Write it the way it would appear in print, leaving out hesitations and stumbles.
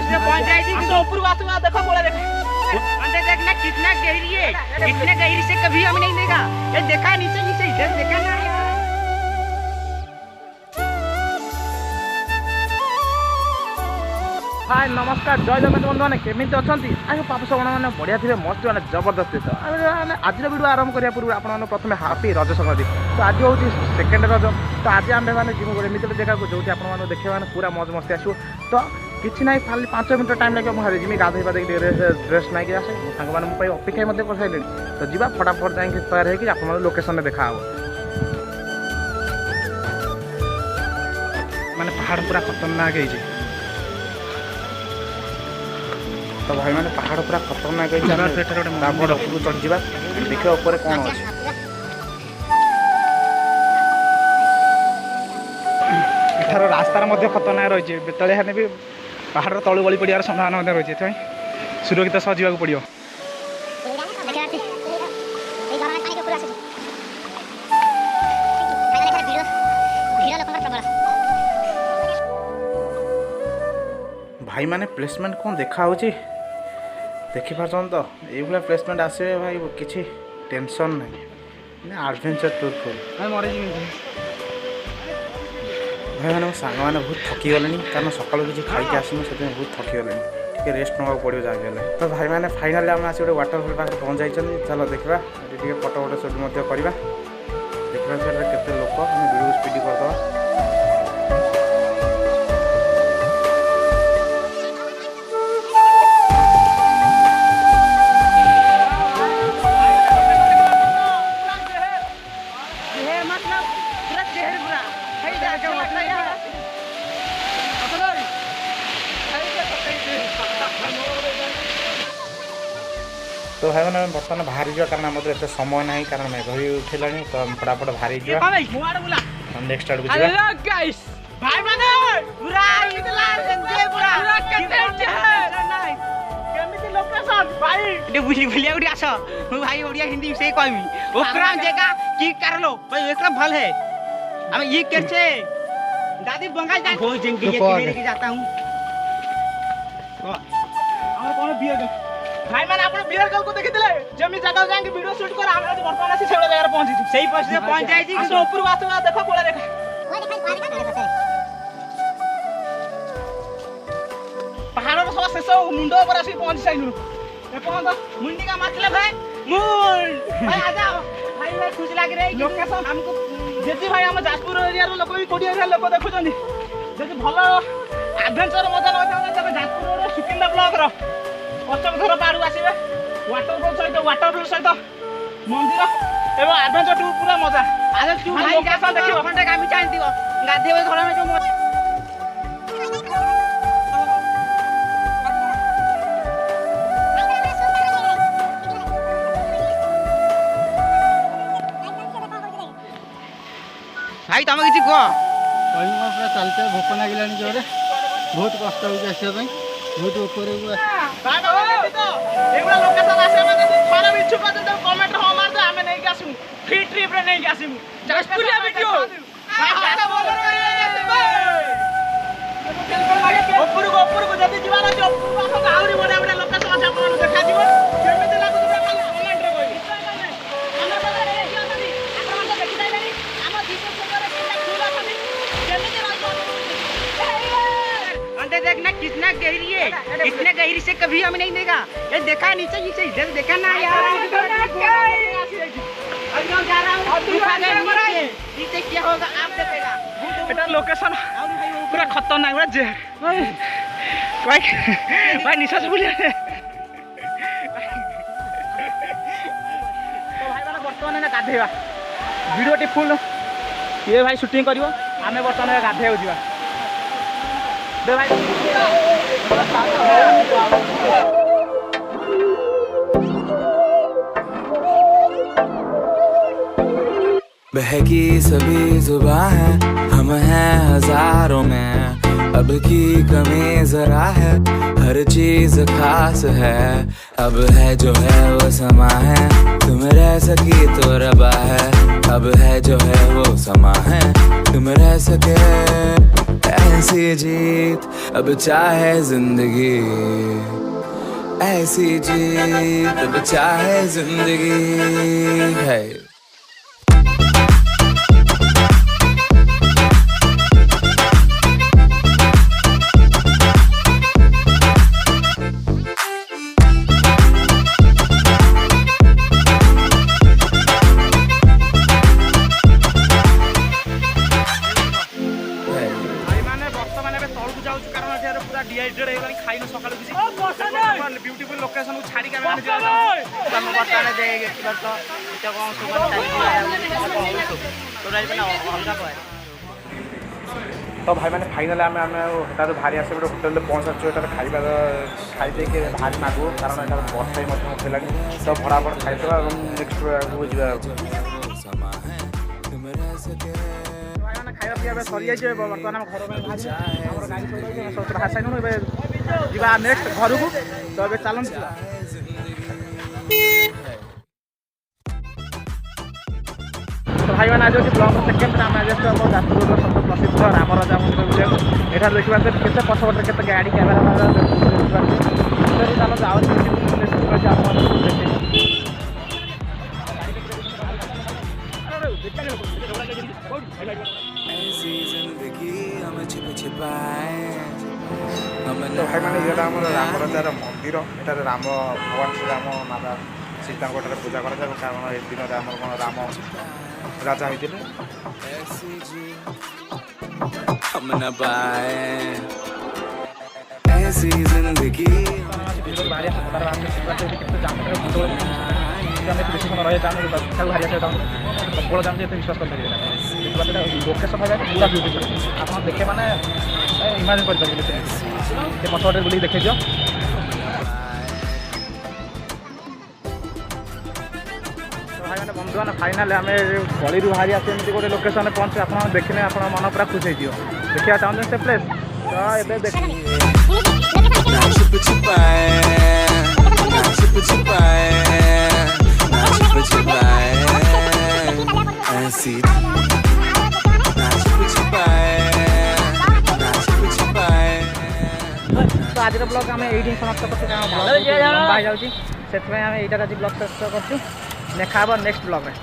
Post से पहुंच जाएगी कि ऊपर बात हुआ देखो बोला देखो अंदर देखना कितना गहरी है, इतने गहरी से कभी हम नहीं देखा। ये देखा नीचे नीचे इधर देखा ना यार। हाय नमस्कार जय जगन्नाथ बंधु मैंने केमी अच्छा आज पाप श्रवण मैंने बढ़िया थे मस्त मैंने जबरदस्त तो आज वीडियो आरंभ करने पूर्व आप प्रथम हापी रज संक्रांति तो आज हूँ सेकेंड रज तो आज आम मैंने जीव गोटे एमती जगह को जो आप देखिए मैंने पूरा मौज मस्ती आसू तो किसी ना खाली 5 मिनट टाइम लगे मुझे जिमी गाधे पाधे ड्रेस नाइक आसे सांग मैं अपेक्षा कर सारे तो जी फटाफट जाए तैयार होगी आप लोकेशन में देखा मैंने पहाड़ पूरा खतरनाक है तो भाई मैंने पहाड़ पूरा खतरनाक है चढ़ जा देखा ऊपर कौन अच्छे एठार रास्तार खतरनाक रही है बेतले हेने भी पहाड़ तलू गली पड़ार संभावना रही है सुरक्षित सह जावाक पड़ो। भाई माने प्लेसमेंट कौन देखा देखिपार तो ये प्लेसमेंट आसवे भाई किसी टेंशन नहीं एडवेंचर टूर फुल भाई मैंने सांग मैंने बहुत थकी गले कारण सकाल किसी खाई आसमु से बहुत थकी गले टे रेस्ट ना पड़ो जगह तो भाई मैंने फाइनाली आम आस गोटे वाटरफल पाखे पहुँच जाइए चलो देखा ये फटो फटो सुट करवा देखा केते लोक आम वीडियो स्पीड करदे तो भाई मैंने बर्तमान बाहरी जा कारण मतलब एत समय ना कारण मेघ भी उठेला तो हम फटाफट बाहरी जा नेक्स्ट आड़ भाई ओडिया हिंदी से कहमी ओकरा जगह की करलो भाई एकरा भल है हम ये करछे दादी बंगाल जा हो जंगी ये लेके जाता हूं और कौन बियर भाई मैंने अपन बियर गर्ल को देखिथिले जमी जगह जाके वीडियो शूट कर हम आज वर्तमान से छेड़ जगह पहुंची छी सही पास से पहुंच जाई छी कि ऊपर बात हुआ देखो बोला देखो पहाड़ रो सब शेष मुंडो पर आसी पहुंच साइलु ए पहुंच मुंडी का मतलब है मुंड भाई आ जाओ भाई भाई खुश लाग रे लोकेशन हमको जेती भाई हम जाजपुर एरिया रो लोक भी कोडी एरिया लोक देखु जंदी जेती भलो एडवेंचर मजा न तबे जाजपुर रो सुकिंदा ब्लॉक रो पश्चिम घर पाड़ आसवे वाटरफल सहित मंदिर एवं एडवेंचर टूर पूरा मजा आज तू लोकेशन देखियो घंटे गामी चाहती गाधे घर में जो भाई तुम किसी कह चलते भोक लगे जोरे बहुत कष्ट हो बहुत ऊपर कमेंट हो मार दे हमें नहीं आसू फ्री ट्रिप रे नहीं आसू जाजपुरिया वीडियो ऊपर को जदी जीवार अछि ऊपर को आउरी बडा बडा लोकेशन अछि आपन देखा दिबो केमिति लागु तुम खाली कमेंट रे कहबी हमरा पता रे कि अछि आपन तो देखि जाइबेनी हम दिसो सगर से फूल अछि केमिति लागु अंदर देखना कितना गहरी है, इतने गहरी से कभी हम नहीं देखा। ये देखा नीचे नीचे इधर देखा ना यार नीचे क्या होगा आप देखेगा बेटा लोकेशन पूरा खतरनाक पूरा जे भाई निशास बोलिए तो भाई मैंने बर्तमान गाधेवा वीडियो फुल ये भाई शूटिंग करिवो आमे बर्तमान गाधेवा जीवा दे भाई बहकी सभी जुबां है हम हैं हजारों में अब की कमी जरा है हर चीज खास है, अब है जो है वो समा है, तुम रह सकी तो रबा है, अब है जो है वो समा है, तुम रह सके ऐसी जीत, अब चाहे जिंदगी ऐसी जीत, अब चाहे जिंदगी है। डिहाइड्रेट ହେଇଗଲାଣି ଖାଇନୁ ସକାଳୁ କିଛି ବ୍ୟୁଟିଫୁଲ ଲୋକେସନ କୁ ଛାଡ଼ିକି ଆମେ ମାନେ ବର୍ତ୍ତମାନ ଦେଖିବାର ତ ଏତେ କଣ ତ ଭାଇମାନେ ଫାଇନାଲି ଆମେ ଏଠାରୁ ବାହାରି ଆସିବେ ଗୋଟେ ହୋଟେଲରେ ପହଞ୍ଚାଛୁ। ଏଠାରେ ଖାଇବା ଖାଇ ଦେଇକି ବାହାରି ମାଗୁ, କାରଣ ଏଠାରେ ବର୍ଷା ହିଁ ମଧ୍ୟ ଉଠିଲାଣି। ତ ଭଡ଼ା ଖାଇଦେବା ଏବଂ ନେକ୍ସଟ ଆଗକୁ ଯିବା। ଭାଇମାନେ ଖାଇବା ପିଇବା ସରିଯାଇଛି। ବର୍ତ୍ତମାନ ଆମ ଘର ପାଇଁ ବାହାରି ଆମର ଗାଡ଼ି ସବୁ ବାହାରି ସାରିଲୁଣି। ଏବେ ଯିବା ନେକ୍ସଟ ଘରକୁ। ତ ଏବେ ଚାଲନ୍ତୁ ଯିବା। ଭାଇମାନେ ଆଜି ହେଉଛି ବ୍ଲଗର ସେକେଣ୍ଡ। ଆମେ ଆଜି ଆମ ଯାଜପୁରର ସବୁଠୁ ପ୍ରସିଦ୍ଧ ରାମରାଜା ମନ୍ଦିର ବୁଲିବାକୁ। ଏଠାରେ ଦେଖିପାରୁଛେ କେତେ ପଛପଟରେ କେତେ ଗାଡ଼ି କ୍ୟାମେରା ଦେଖିପାରୁଛେ। ଚାଲନ୍ତୁ ଆଉ ଭାଇମାନେ ଏଇଟା ଆମର ରାମରାଜାର ମନ୍ଦିର। ଏଠାରେ ରାମ ଭଗବାନ ଶ୍ରୀରାମ ମାତା ସୀତାଙ୍କୁ ଏଠାରେ ପୂଜା କରାଯାଏ, କାରଣ ଏ ଦିନରେ ଆମର କ'ଣ ରାମ ରାଜା ହେଇଥିଲେ। ବେଶୀ ସମୟ ରହିବା ଆମେ ଭାରି ଆସିବା ଚାହୁଁଛୁ। ପ୍ରବଳ ଦାମ ଯେ ଏତେ ବିଶ୍ୱାସ କରିପାରିବେ ନା। ଲୋକେସନ୍ ଭାଇ ପୁରା ବ୍ୟୁଟିଫୁଲ୍। ଆପଣ ଦେଖେ ମାନେ ଇମାଜିନ୍ କରିପାରିବେ। ସେ ପଛପଟେ ବୁଲିକି ଦେଖେଇଦିଅ। ଭାଇମାନେ ବନ୍ଧୁମାନେ ଫାଇନାଲି ଆମେ ଗଳିରୁ ବାହାରି ଆସି ଏମିତି ଗୋଟେ ଲୋକେସନ୍ରେ ପହଞ୍ଚୁ। ଆପଣ ଦେଖିଲେ ଆପଣ ମନ ପୁରା ଖୁସି ହେଇଯିବ। ଦେଖିବା ଚାହୁଁଛନ୍ତି ସେ ପ୍ଲେସ୍ ତ ଏବେ ତ ଆଜିର ବ୍ଲଗ୍ ଆମେ ଏଇଠି ସମାପ୍ତ କରୁଛୁ। କାରଣ ଲମ୍ବା ହେଇଯାଉଛି, ସେଥିପାଇଁ ଆମେ ଏଇଟାରେ ଆଜି ବ୍ଲଗ୍ ଶେଷ କରୁଛୁ। ଦେଖା ହେବ ନେକ୍ସଟ ବ୍ଲଗ୍ରେ।